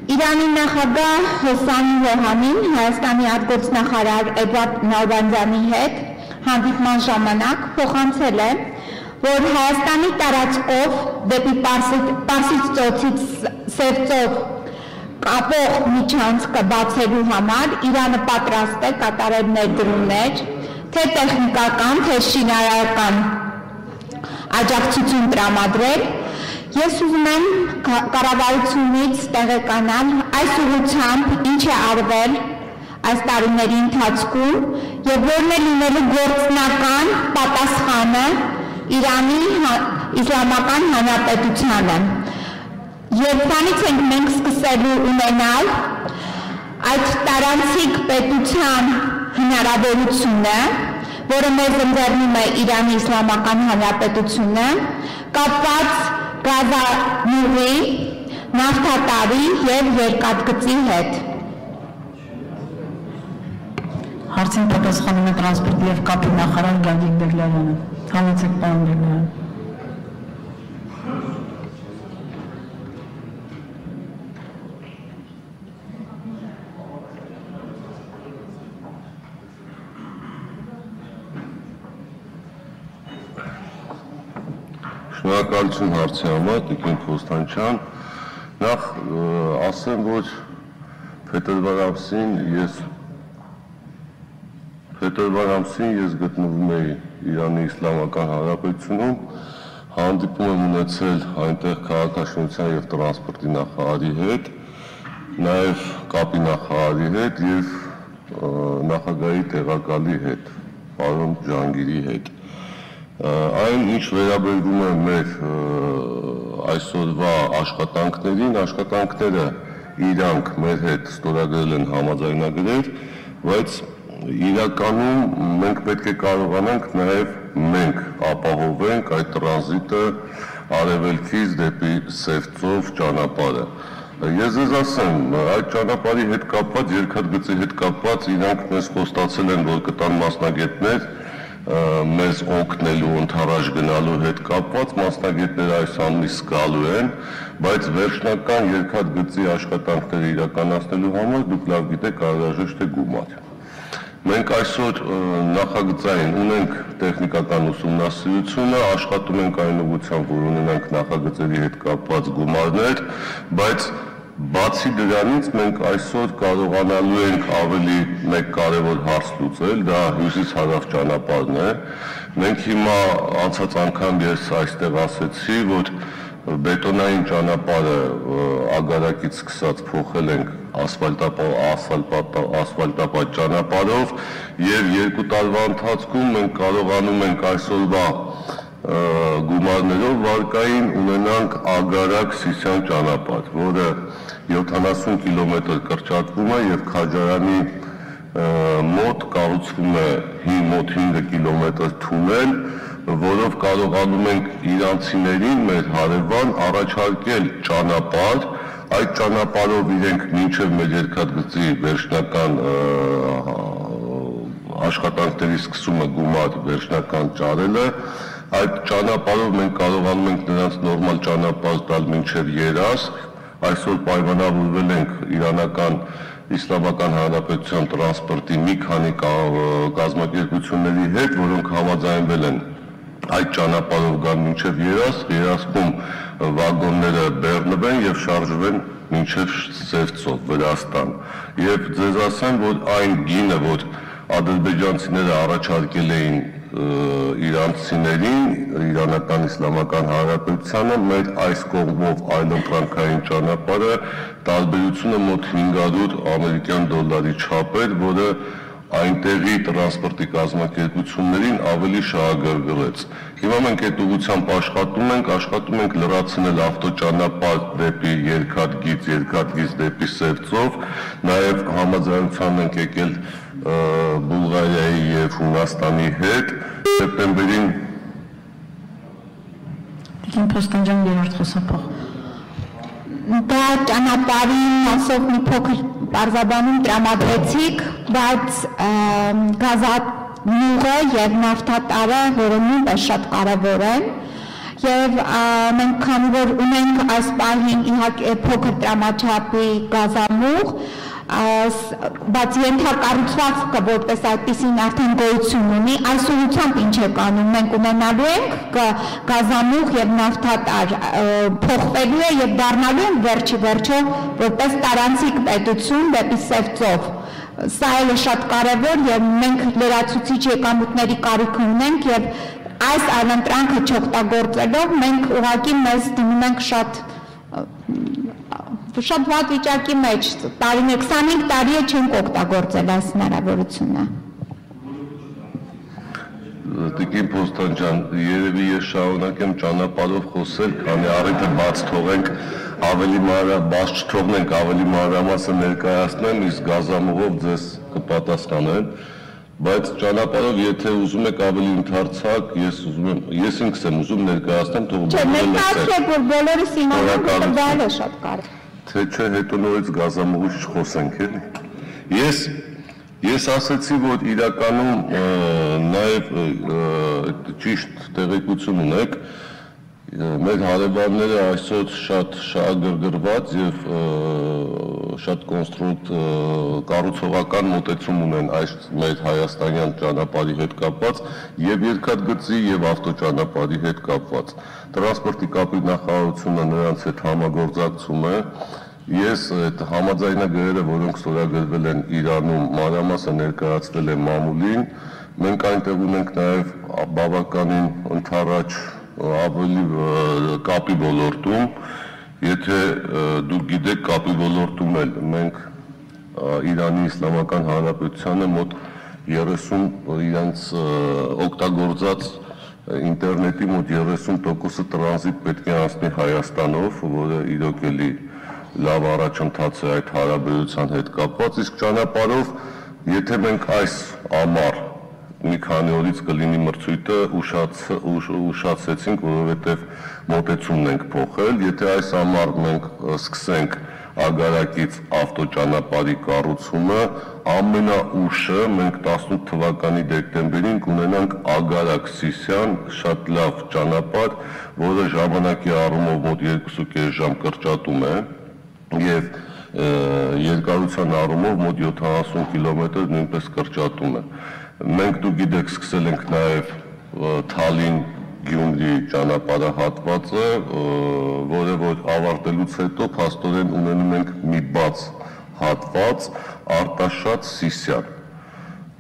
Իրանի նախագահ Հոսեյն Ռոհանին Հայաստանի արտգործնախարար Էդվարդ Նալբանդյանի հետ հանդիպման ժամանակ փոխանցել է, որ Հայաստանի տարածքով դեպի Պարսից ծոցից Սև ծով կապող միջանցքը բացելու համար Իրանը պատրաստ է կատարել ներդրումներ, թե տեխնիկական, թե շինարարական աջակցություն տրամադրել։ Ես ուզում եմ կառավարությունից տեղեկանալ այս ուղղությամբ ինչ է արվել այս տարիների ընթացքում եւ որն է լինելու գործնական պատասխանը Իրանի Իսլամական Հանրապետությանը։ Երբանից ենք մենք սկսելու ունենալ այդ տարանցիկ պետության հնարավորությունը, որը մեզ ընձեռնում է Իրանի Իսլամական Հանրապետությունը, կապված գազանուղի, նավթատարի եւ երկաթգծի հետ։ Հարցին պատասխանում է տրանսպորտի եւ կապի նախարար Գագիկ Բեգլարյանը։ Համեցեք պարոն Բեգլարյան։ Շնորհակալություն հարցի համար, Տիկին Խոստանչյան, նախ ասեմ, որ փետրվար ամսին ես գտնվում էի Իրանի Իսլամական Հանրապետությունում, հանդիպում եմ ունեցել այնտեղ քաղաքաշինության եւ տրանսպորտի նախարարի հետ, նաեւ կապի նախարարի հետ եւ նախագահի տեղակալի հետ, պարոն Ջանգիրի հետ։ Այն ինչ վերաբերում է մեր այսօրվա աշխատանքներին, աշխատանքները իրանք մեր հետ ստորագրել են համաձայնագրեր, բայց իրականում մենք պետք է կարողանանք նաև մենք ապահովենք այդ տրանզիտը արևելքից դեպի Սև ծով ճանապարհը։ Ես ձեզ ասեմ, այդ ճանապարհի հետ կապված, երկաթգծի հետ կապված իրանք մեզ խոստացել են, որ կտան մասնագետներ մեզ օգնելու ընդառաջ գնալու հետ կապված մասնագետները այս ամիս գալու են, բայց վերջնական երկաթգծի աշխատանքները իրականացնելու համար դուք լավ գիտեք անհրաժեշտ է գումար։ Մենք այսօր նախագծային ունենք տեխնիկական ուսումնասիրությունը, աշխատում ենք այն ուղղությամբ, որ ունենանք նախագծերի հետ կապված գումարներ, բայց բացի դրանից մենք այսօր կարողանալու ենք ավելի մեկ կարևոր հարց լուծել, դա հյուսիս-հարավ ճանապարհն է։ Մենք հիմա անցած անգամ ես այստեղ ասեցի, որ բետոնային ճանապարհը Ագարակից սկսած փոխել ենք ասֆալտապատ ճանապարհով եւ 2 տարվա ընթացքում մենք կարողանում ենք այսօրվա գումարներով վարկային ունենանք Ագարակ-Սիսիան ճանապարհ, որը 70 կիլոմետր կրճատվում է եւ Քաջարանի մոտ կառուցվում է մոտ 5 կիլոմետր թունել, որով կարողանում ենք իրանցիներին մեր հարևան առաջարկել ճանապարհ, այդ ճանապարհով իրենք մինչև մեր երկաթգծի վերջնական աշխատանքների սկսումը գումար վերջնական ճարելը, այդ ճանապարհով մենք կարողանում ենք նրանց նորմալ ճանապարհ տալ մինչև Երաս, այսօր պայմանավորվել ենք իրանական Իսլամական Հանրապետության տրանսպորտի մի քանի կազմակերպությունների հետ, որոնք համաձայնվել են այդ ճանապարհով գան մինչև Երաս, Երասքում վագոնները բեռնվեն եւ շարժվեն մինչև Սև ծով, Վրաստան։ Եվ ձեզ ասեմ, որ այն գինը, որ ադրբեջանցիները առաջարկել էին իրանցիներին, Իրանական Իսլամական Հանրապետությանը, մեր այս կողմով այլընտրանքային ճանապարհը տարբերությունը մոտ 500 ամերիկյան դոլարի չափ էր, որը այնտեղի տրանսպորտի կազմակերպություններին ավելի շահագրգռեց։ Հիմա մենք այդ ուղղությամբ աշխատում ենք լրացնել ավտոճանապարհ դեպի երկաթգիծ, երկաթգիծ դեպի Սև ծով, նաև համաձայնության ենք եկել Բուլղարիայի եւ Հունաստանի հետ, սեպտեմբերին Տիկին Խոստանջյան երրորդ խոսափող։ Դա ճանապարհի մասով մի փոքր բարձաբանում տրամադրեցիք, բայց գազանուղը եւ նավթատարը, որը նույնպես շատ կարեւոր են, Եվ մենք քանի որ ունենք այս պահին իհարկե փոքր տրամաչափի գազամուղ, բայց ենթակառուցվածքը որպես այդպիսին արդեն գոյություն ունի, այս ուղղությամբ ինչ է կանում, մենք ունենալու ենք գազամուղ եւ նավթատար փոխվելու է եւ դառնալու են վերջի վերջո որպես տարանցիկ պետություն դեպի Սև ծով։ Սա էլ է շատ կարևոր եւ մենք լրացուցիչ եկամուտների կարիք ունենք եւ այս այլընտրանքը չօգտագործելով մենք ուղղակի մեզ դնում ենք շատ վատ վիճակի մեջ, 25 տարի է չենք օգտագործել այս հնարավորությունը։ Տիկին Պոստան ջան, երևի ես շարունակեմ ճանապարհով խոսել, քանի առիթը բաց թողենք, բաց չթողնենք, ավելի մանրամասը ներկայացնեմ, իսկ գազամուղով ձեզ կպատասխանեմ, բայց ճանապարհով եթե ուզում եք ավելի ընդարձակ, ես ինքս եմ ուզում ներկայացնեմ, թող ներկայացրեք, որ բոլորս իմանան, որ դա է շատ կարևոր։ Թե չէ հետո նորից գազամուղից չխոսենք, էլի։ Ես ասացի, որ իրականում նաև ճիշտ տեղեկություն ունեք, մեր հարևանները այսօր շատ շահագրգռված եւ շատ կառուցողական մոտեցում ունեն այս մեր հայաստանյան ճանապարհի հետ կապված եւ երկաթգծի եւ ավտոճանապարհի հետ կապված։ Տրանսպորտի կապի նախարարությունը նրանց հետ համագործակցում է։ Ես այդ համաձայնագրերը, որոնք ստորագրվել են Իրանում, մանրամասը ներկայացվել է մամուլին, մենք այնտեղ ունենք նաև բավականին ընդառաջ ավելի կապի ոլորտում, եթե դուք գիտեք կապի ոլորտում էլ մենք Իրանի Իսլամական Հանրապետությանը մոտ 30 իրենց օգտագործած ինտերնետի մոտ 30%-ը տրանզիտ պետք է անցնի Հայաստանով, որը իրոք էլի լավ առաջընթաց է այդ հարաբերության հետ կապված, իսկ ճանապարհով, եթե մենք այս ամառ մի քանի օրից կլինի մրցույթը ուշացեցինք, որովհետև մոտեցումն ենք փոխել, եթե այս ամառ մենք սկսենք Ագարակից ավտոճանապարհի կառուցումը, ամենաուշը մենք 18 թվականի դեկտեմբերին կունենանք Ագարակ-Սիսիան շատ լավ ճանապարհ, որը ժամանակի առումով մոտ 2.5 ժամ կրճատում է եւ երկարության առումով մոտ 70 կիլոմետր նույնպես կրճատում է։ Մենք դուք գիտեք սկսել ենք նաեւ Թալին-Գյումրի ճանապարհահատվածը, որը որ ավարտելուց հետո փաստորեն ունենում ենք մի բաց հատված Արտաշատ-Սիսիան։